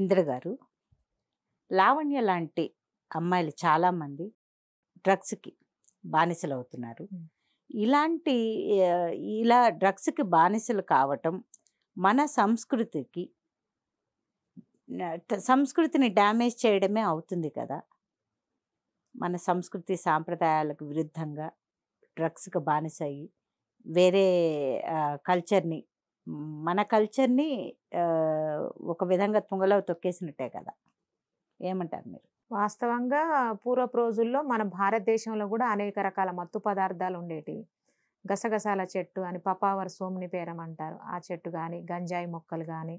ఇందిర గారు, లావణ్య లాంటి అమ్మాయిలు చాలామంది డ్రగ్స్‌కి బానిసలవుతున్నారు. హ్మ్. ఇలాంటి ఆహ్, ఇలా డ్రగ్స్‌కి బానిసలు కావటం మన సంస్కృతికి సంస్కృతిని డ్యామేజ్ చేయడమే అవుతుంది కదా! మన సంస్కృతి సాంప్రదాయాలకు విరుద్ధంగా డ్రగ్స్‌కి బానిసయ్యి వేరే కల్చర్‌ని మన కల్చర్‌ని ఆహ్, ఒక విధంగా తుంగలో తొక్కేసినట్టే కదా! ఏమంటారు మీరు? వాస్తవంగా పూర్వపు రోజుల్లో మన భారతదేశంలో గూడా అనేక రకాల మత్తు పదార్థాలు ఉండేటివి. గసగసాల చెట్టు అని పపావర్ సోమ్నిఫెరమ్ అంటారు. ఆ చెట్టు గాని, గంజాయి మొక్కలు గాని,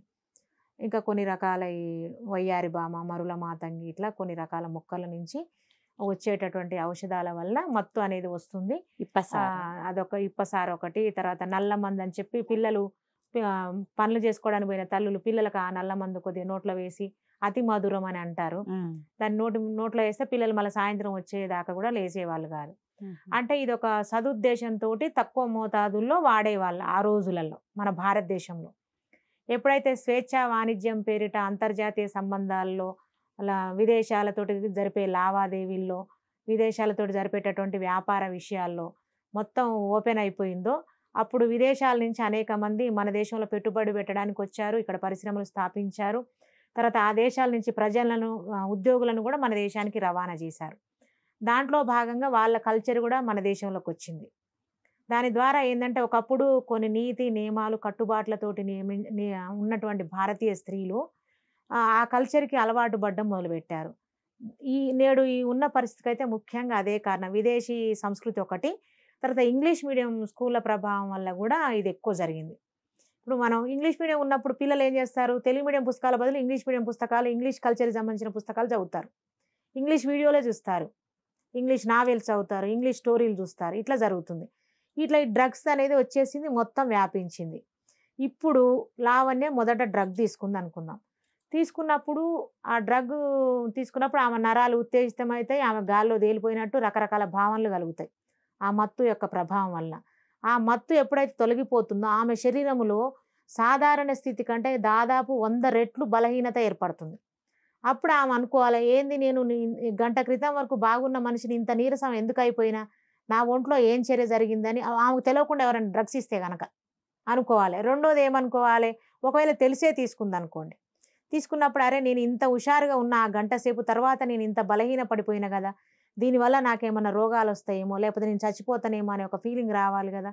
ఇంకా కొన్ని రకాల ఈ వయ్యారి భామ, మరుల మాతంగి ఇట్లా కొన్ని రకాల మొక్కల నుంచి వచ్చేటటువంటి ఔషధాల వల్ల మత్తు అనేది వస్తుంది. ఇప్పసార. అదొక ఇప్పసార ఒకటి, తర్వాత నల్ల మందని చెప్పి పిల్లలు పనులు చేసుకోవడానికి పోయిన తల్లులు పిల్లలకి ఆ నల్ల మందు కొద్దిగా నోట్లో వేసి అతి మధురం అని అంటారు. హ్మ్. దాన్ని నోట్లో ఏస్తే పిల్లలు మళ్ళా సాయంత్రం వచ్చేదాకా గూడా లేసేవాళ్ళు గాదు. హుహు. అంటే ఇదొక సదుద్దేశంతోటి తక్కువ మోతాదుల్లో వాడేవాళ్ళు ఆ రోజులలో మన భారతదేశంలో. ఎప్పుడైతే స్వేచ్ఛా వాణిజ్యం పేరిట అంతర్జాతీయ సంబంధాల్లో, అలా విదేశాలతోటి జరిపే లావాదేవీల్లో, విదేశాలతోటి జరిపేటటువంటి వ్యాపార విషయాల్లో మొత్తం ఓపెన్ అయిపోయిందో, అప్పుడు విదేశాల నుంచి అనేక మంది మన దేశంలో పెట్టుబడి పెట్టడానికొచ్చారు. ఇక్కడ పరిశ్రమలు స్థాపించారు. తర్వాత ఆ దేశాల నుంచి ప్రజలను ఉద్యోగులను గూడా మన దేశానికి రవాణా జేశారు. దాంట్లో భాగంగా వాళ్ళ కల్చర్ గూడా మన దేశంలోకొచ్చింది. దాని ద్వారా ఏందంటే, ఒకప్పుడు కొన్ని నీతి, నియమాలు, కట్టుబాట్లతోటి ఉన్నటువంటి భారతీయ స్త్రీలు ఆ కల్చర్‌కి అలవాటు పడడం మొదలుపెట్టారు. నేడు ఉన్న పరిస్థితికైతే ముఖ్యంగా అదే కారణం. విదేశీ సంస్కృతి ఒకటి. తర్వాత ఇంగ్లీష్ మీడియం స్కూళ్ళ ప్రభావం వల్ల గూడా ఇది ఎక్కువ జరిగింది. ఇప్పుడు మనం ఇంగ్లీష్ మీడియం ఉన్నప్పుడు పిల్లలు ఏం చేస్తారు? తెలుగు మీడియం పుస్తకాల బదులు ఇంగ్లీష్ మీడియం పుస్తకాలు, ఇంగ్లీష్ కల్చర్‌కి సంబంధించిన పుస్తకాలు చదువుతారు. ఇంగ్లీష్ వీడియోలే చూస్తారు. ఇంగ్లీష్ నావెల్స్ చదువుతారు. ఇంగ్లీష్ స్టోరీలు చూస్తారు. ఇట్లా జరుగుతుంది. ఇట్లా ఈ డ్రగ్స్ అనేది వచ్చేసింది. మొత్తం వ్యాపించింది. ఇప్పుడు లావణ్య మొదట డ్రగ్ తీసుకుందనుకుందాం. తీసుకున్నప్పుడు ఆ డ్రగ్ తీసుకున్నప్పుడు ఆమె నరాలు ఉత్తేజితమైతాయి. ఆమె గాల్లో తేలిపోయినట్టు రకరకాల భావనలు కలుగుతాయి. ఆ మత్తు యొక్క ప్రభావం వల్ల. ఆ మత్తు ఎప్పుడైతే తొలగిపోతుందో ఆమె శరీరములో సాధారణ స్థితి కంటే దాదాపు 100 రెట్లు బలహీనత ఏర్పడుతుంది. అప్పుడు ఆమె అనుకోవాలి, ఏంది నేను గంట క్రితం వరకు బాగున్న మనిషిని ఇంత నీరసం ఎందుకయిపోయినా? నా ఒంట్లో ఏం చర్య జరిగిందని ఆమెకు తెలవకుండా ఎవరైనా డ్రగ్స్ ఇస్తే గనక అనుకోవాలి. రెండోది ఏమనుకోవాలి, ఒకవేళ తెలిసే తీసుకుందనుకోండి. తీసుకున్నప్పుడు అరే! నేను ఇంత హుషారుగా ఉన్న ఆ గంట సేపు తర్వాత నేను ఇంత బలహీన పడిపోయినా గదా! దీనివల్ల నాకేమన్నా రోగాలొస్తాయేమో, లేకపోతే నేను చచ్చిపోతానేమో అనే ఒక ఫీలింగ్ రావాలి గదా!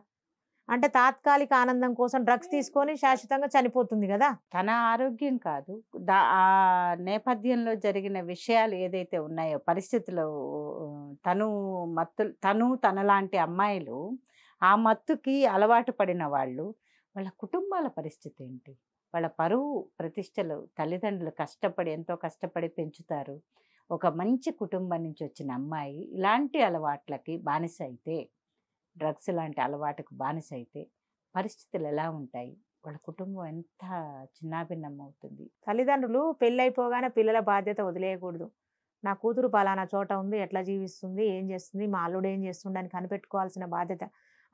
అంటే తాత్కాలిక ఆనందం కోసం డ్రగ్స్ తీసుకొని శాశ్వతంగా చనిపోతుంది గదా! తన ఆరోగ్యం కాదు. ఆ నేపథ్యంలో జరిగిన విషయాలు ఏదైతే ఉన్నాయో, పరిస్థితులు తను తను తనలాంటి అమ్మాయిలు ఆ మత్తుకి అలవాటు పడిన వాళ్ళు, వాళ్ళ కుటుంబాల పరిస్థితి ఏంటి? వాళ్ళ పరువు, ప్రతిష్టలు తల్లిదండ్రులు కష్టపడి ఎంతో కష్టపడి పెంచుతారు. ఒక మంచి కుటుంబం నుంచి వచ్చిన అమ్మాయి ఇలాంటి అలవాట్లకి బానిస అయితే, డ్రగ్స్ లాంటి అలవాటుకు బానిస అయితే పరిస్థితులు ఎలా ఉంటాయి? వాళ్ళ కుటుంబం ఎంత చిన్నాభిన్నమవుతుంది. తల్లిదండ్రులు పెళ్ళైపోగానే పిల్లల బాధ్యత వదిలేయకూడదు. నా కూతురు పలానా చోట ఉంది. ఎట్లా జీవిస్తుంది? ఏం చేస్తుంది? మా అల్లుడు ఏం చేస్తుండు? అని కనిపెట్టుకోవాల్సిన బాధ్యత.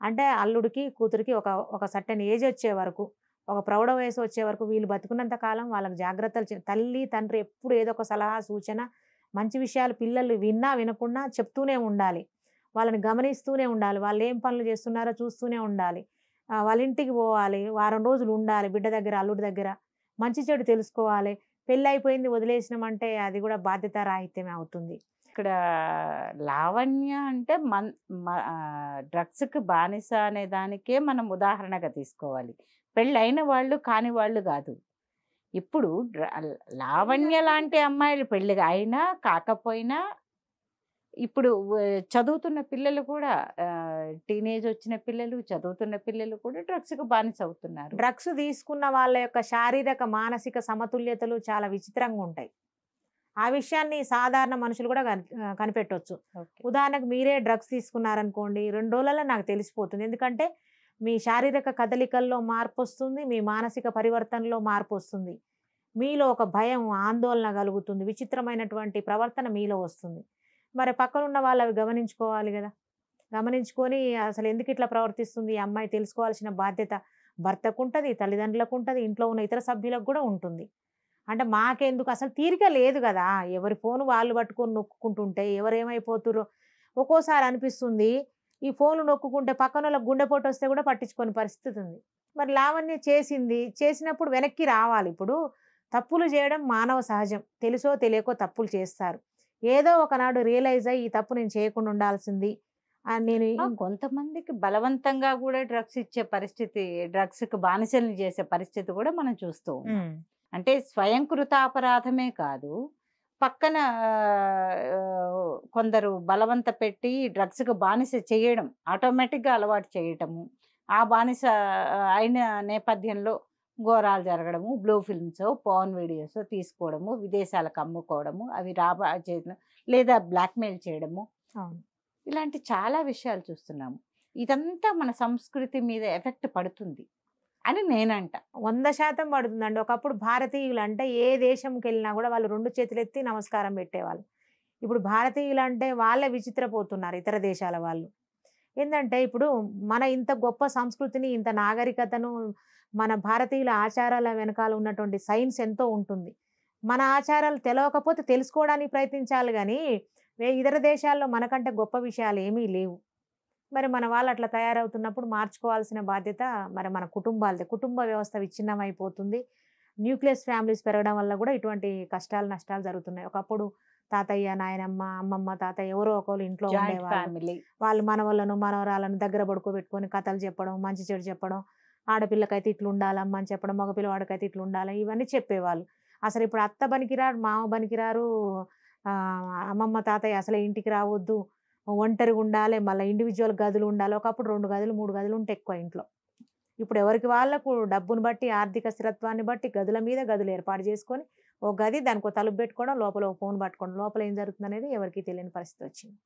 అంటే అల్లుడికి, కూతురికి ఒక సర్టెన్ ఏజ్ వచ్చే వరకు, ఒక ప్రౌఢ వయసు వచ్చే వరకు వీళ్ళు బతికున్నంత కాలం వాళ్ళకి జాగ్రత్తలు తల్లి, తండ్రి ఎప్పుడు ఏదో ఒక సలహా, సూచన, మంచి విషయాలు పిల్లలు విన్నా, వినకున్నా చెప్తూనే ఉండాలి. వాళ్ళని గమనిస్తూనే ఉండాలి. వాళ్ళేం పనులు చేస్తున్నారో చూస్తూనే ఉండాలి. వాళ్ళ ఇంటికి పోవాలి. వారం రోజులు ఉండాలి బిడ్డ దగ్గర, అల్లుడి దగ్గర. మంచి చెడు తెలుసుకోవాలి. పెళ్లయిపోయింది వదిలేసినామంటే అది గూడా బాధ్యతారాహిత్యమే అవుతుంది. ఇక్కడ లావణ్య అంటే డ్రగ్స్‌కి బానిస అనే దానికే మనం ఉదాహరణగా తీసుకోవాలి. పెళ్ళైన వాళ్ళు కాని వాళ్ళు గాదు. ఇప్పుడు లావణ్య లాంటి అమ్మాయిలు పెళ్ళిగా అయినా, కాకపోయినా ఇప్పుడు చదువుతున్న పిల్లలు కూడా టీనేజ్ వచ్చిన పిల్లలు, చదువుతున్న పిల్లలు కూడా డ్రగ్స్‌కి బానిసవుతున్నారు. డ్రగ్స్ తీసుకున్న వాళ్ళ యొక్క శారీరక, మానసిక సమతుల్యతలు చాలా విచిత్రంగుంటాయి. ఆ విషయాన్ని సాధారణ మనుషులు గూడా కనిపెట్టొచ్చు. ఓకే. ఉదాహరణకు మీరే డ్రగ్స్ తీసుకున్నారనుకోండి, 2 రోజులలో నాకు తెలిసిపోతుంది. ఎందుకంటే, మీ శారీరక కదలికల్లో మార్పొస్తుంది. మీ మానసిక పరివర్తనలో మార్పొస్తుంది. మీలో ఒక భయం, ఆందోళన గలుగుతుంది. విచిత్రమైనటువంటి ప్రవర్తన మీలో వస్తుంది. మరి పక్కనున్న వాళ్ళు అవి గమనించుకోవాలి గదా! గమనించుకొని అసలెందుకిట్లా ప్రవర్తిస్తుంది ఈ అమ్మాయి తెలుసుకోవాల్సిన బాధ్యత భర్తకుంటది, తల్లిదండ్రులకుంటది, ఇంట్లో ఉన్న ఇతర సభ్యులకు గూడా ఉంటుంది. అంటే మాకెందుకు అసలు తీరిక లేదు కదా! ఎవరి ఫోను వాళ్ళు పట్టుకొని నొక్కుకుంటుంటే ఎవరేమైపోతుర్రో ఒక్కోసారి అనిపిస్తుంది. ఈ ఫోన్‌లు నొక్కుకుంటే పక్కనోళ్ళకి గుండెపోటొస్తే కూడా పట్టించుకోని పరిస్థితి ఉంది. మరి లావణ్య చేసింది. చేసినప్పుడు వెనక్కి రావాలి. ఇప్పుడు తప్పులు చేయడం మానవ సహజం. తెలుసో తెలియకో తప్పులు చేస్తారు. ఏదో ఒకనాడు రియలైజ్ అయ్యి ఈ తప్పు నేను చేయకుండా ఉండాల్సింది అని నేను కొంతమందికి బలవంతంగా కూడా డ్రగ్స్ ఇచ్చే పరిస్థితి, డ్రగ్స్‌కి బానిసల్ని చేసే పరిస్థితి కూడా మనం చూస్తూ ఉన్నాం. అంటే స్వయంకృతాపరాధమే కాదు. పక్కన కొందరు బలవంత పెట్టి డ్రగ్స్‌కి బానిస చేయడం, ఆటోమేటిక్‌గా అలవాటు చేయటము. ఆ బానిస అయిన నేపథ్యంలో ఘోరాలు జరగడము, బ్లూ ఫిల్మ్సో, పోర్న్ వీడియోసో తీసుకోవడము, విదేశాలకు అమ్ముకోవడము, అవి చేయడం లేదా బ్లాక్‌మెయిల్ చేయడము. అవును. ఇలాంటి చాలా విషయాలు చూస్తున్నాము. ఇదంతా మన సంస్కృతి మీద ఎఫెక్ట్ పడుతుంది అని నేనంట. 100% పడుతుందండి. ఒకప్పుడు భారతీయులంటే ఏ దేశంకెళ్ళినా గూడా వాళ్ళు 2 చేతులెత్తి నమస్కారం పెట్టేవాళ్ళు. ఇప్పుడు భారతీయులంటే వాళ్ళే విచిత్రపోతున్నారు ఇతర దేశాల వాళ్ళు. ఏందంటే ఇప్పుడు మన ఇంత గొప్ప సంస్కృతిని, ఇంత నాగరికతను, మన భారతీయుల ఆచారాల వెనకాల ఉన్నటువంటి సైన్స్ ఎంతో ఉంటుంది. మన ఆచారాలు తెలవకపోతే తెలుసుకోవడానికి ప్రయత్నించాలి గానీ, ఇతర దేశాల్లో మనకంటే గొప్ప విషయాలు ఏమీ లేవు. మరి మన వాళ్ళు అట్లా తయారవుతున్నప్పుడు మార్చుకోవాల్సిన బాధ్యత మరి మన కుటుంబాలదే. కుటుంబ వ్యవస్థ విచ్ఛిన్నమైపోతుంది. న్యూక్లియస్ ఫ్యామిలీస్ పెరగడం వల్ల గూడా ఇటువంటి కష్టాలు, నష్టాలు జరుగుతున్నాయి. ఒకప్పుడు తాతయ్య, నాయనమ్మ, అమ్మమ్మ, తాతయ్య ఎవరో ఒకళ్ళు ఇంట్లో జాయింట్ ఉండేవాళ్ళు. ఫ్యామిలీ. వాళ్ళు మనవళ్ళను, మనవరాలను దగ్గర పడుకోబెట్టుకొని కథలు చెప్పడం, మంచి చెడు చెప్పడం. ఆడపిల్లకైతే ఇట్లుండాలమ్మ అని చెప్పడం, మగ పిల్లవాడికైతే ఇట్లుండాలి ఇవన్నీ చెప్పేవాళ్ళు. అసలిప్పుడు అత్త పనికిరారు, మామ పనికిరారు, అమ్మమ్మ, తాతయ్య అసలే ఇంటికి రావద్దు. ఒంటరిగుండాలే, మళ్ళా ఇండివిడ్యువల్ గదులుండాలి. ఒకప్పుడు 2 గదులు, 3 గదులుంటే ఎక్కువ ఇంట్లో. ఇప్పుడు ఎవరికి వాళ్ళకు డబ్బును బట్టి, ఆర్థిక స్థిరత్వాన్ని బట్టి గదుల మీద గదులు ఏర్పాటు చేసుకొని, ఓ గది దానికో తలుపు పెట్టుకోవడం, లోపల ఓ ఫోన్ పట్టుకోవడం. లోపల ఏం జరుగుతుందనేది ఎవరికీ తెలియని పరిస్థితొచ్చింది.